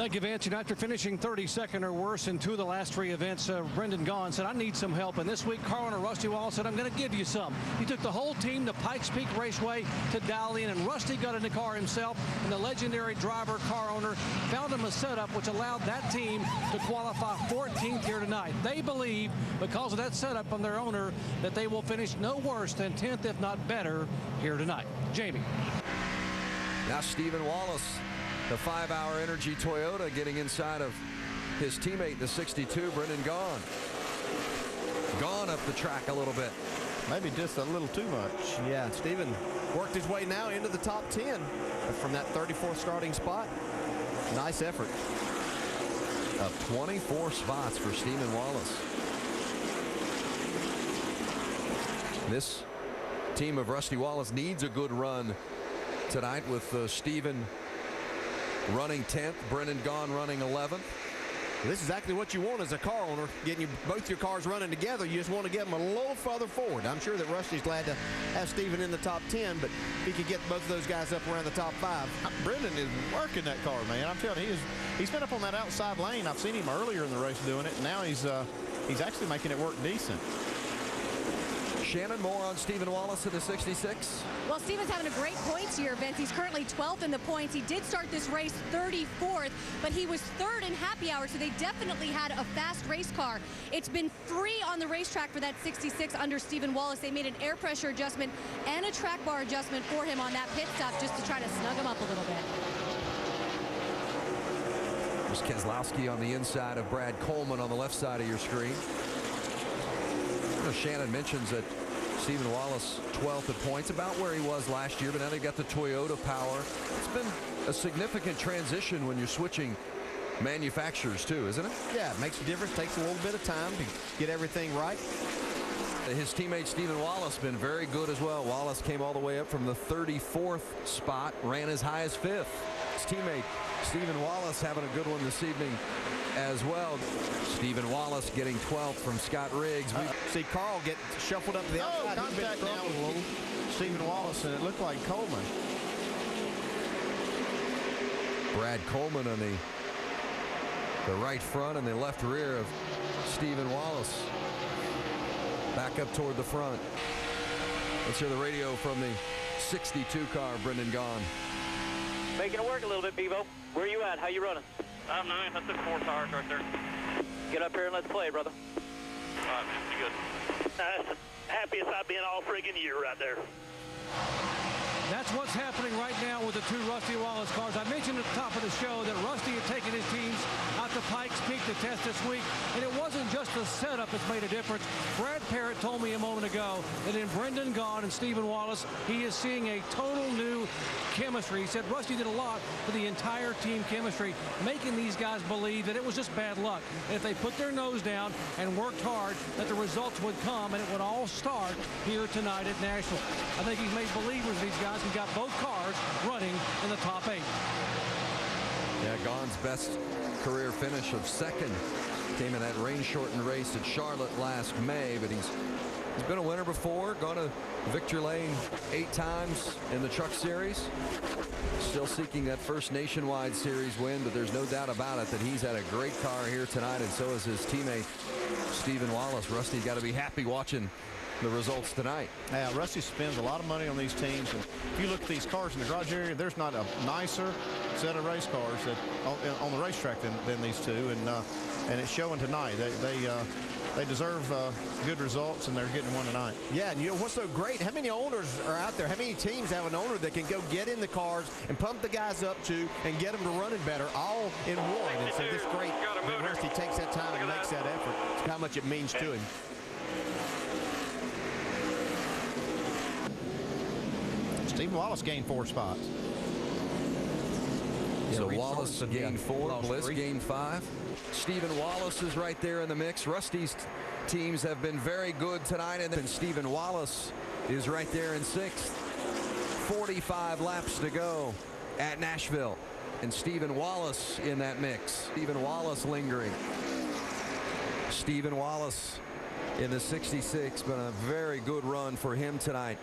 Thank you, Vince. And after finishing 32nd or worse in 2 of the last 3 events, Brendan Gaughan said, I need some help. And this week, car owner Rusty Wallace said, I'm going to give you some. He took the whole team to Pikes Peak Raceway to dial in, and Rusty got in the car himself, and the legendary driver, car owner, found him a setup which allowed that team to qualify 14th here tonight. They believe, because of that setup from their owner, that they will finish no worse than 10th, if not better, here tonight. Jamie. Now Stephen Wallace, the 5-hour Energy Toyota, getting inside of his teammate, the 62, Brendan Gaughan. Gaughan up the track a little bit. Maybe just a little too much. Yeah, Stephen worked his way now into the top 10 from that 34th starting spot. Nice effort. Up 24 spots for Stephen Wallace. This team of Rusty Wallace needs a good run tonight, with Stephen running 10th, Brendan Gaughan running 11th. This is exactly what you want as a car owner, getting both your cars running together. You just want to get them a little further forward. I'm sure that Rusty's glad to have Stephen in the top 10, but if he could get both of those guys up around the top 5. Brendan is working that car, man. I'm telling you, he's been up on that outside lane. I've seen him earlier in the race doing it, and now he's actually making it work decent. Shannon, more on Stephen Wallace in the 66. Well, Stephen's having a great points here, Vince. He's currently 12th in the points. He did start this race 34th, but he was 3rd in happy hour, so they definitely had a fast race car. It's been free on the racetrack for that 66 under Stephen Wallace. They made an air pressure adjustment and a track bar adjustment for him on that pit stop just to try to snug him up a little bit. There's Keselowski on the inside of Brad Coleman on the left side of your screen. Shannon mentions that Stephen Wallace 12th at points, about where he was last year, but now they got the Toyota power. It's been a significant transition when you're switching manufacturers too, isn't it? Yeah, it makes a difference. Takes a little bit of time to get everything right. His teammate Stephen Wallace been very good as well. Wallace came all the way up from the 34th spot, ran as high as 5th. His teammate Stephen Wallace having a good one this evening as well. Stephen Wallace getting 12th from Scott Riggs. See Carl get shuffled up to the outside. Contact now with Stephen Wallace, and it looked like Coleman. Brad Coleman on the right front and the left rear of Stephen Wallace. Back up toward the front. Let's hear the radio from the 62 car, Brendan Gaughan. Making it work a little bit, Bevo. Where you at? How you running? I'm 9. That's the 4 tires right there. Get up here and let's play, brother. All right, man. Be good. That's the happiest I've been all friggin' year right there. That's what's happening right now with the 2 Rusty Wallace cars. I mentioned at the top of the show that Rusty had taken his teams out to Pikes Peak to test this week, and it wasn't just the setup that's made a difference. Brad Parrott told me a moment ago that in Brendan Gaughan and Stephen Wallace, he is seeing a total new chemistry. He said Rusty did a lot for the entire team chemistry, making these guys believe that it was just bad luck. And if they put their nose down and worked hard, that the results would come, and it would all start here tonight at Nashville. I think he's made believers, these guys, who got both cars running in the top 8. Yeah, Gaughan's best career finish of 2nd came in that rain-shortened race at Charlotte last May, but he's been a winner before, gone to victory lane 8 times in the Truck Series. Still seeking that first Nationwide Series win, but there's no doubt about it that he's had a great car here tonight, and so is his teammate Stephen Wallace. Rusty's got to be happy watching the results tonight. Yeah, Rusty spends a lot of money on these teams, and if you look at these cars in the garage area, there's not a nicer set of race cars that on the racetrack than these two, and it's showing tonight. They deserve good results, and they're getting one tonight. Yeah, and you know what's so great? How many owners are out there? How many teams have an owner that can go get in the cars and pump the guys up to and get them to running better, all in one? And so this great that Rusty takes that time and makes that effort. It's how much it means to him. Stephen Wallace gained 4 spots. So Wallace gained 4, Bliss gained 5. Stephen Wallace is right there in the mix. Rusty's teams have been very good tonight, and then Stephen Wallace is right there in 6th. 45 laps to go at Nashville, and Stephen Wallace in that mix. Stephen Wallace lingering. Stephen Wallace in the 66, but a very good run for him tonight.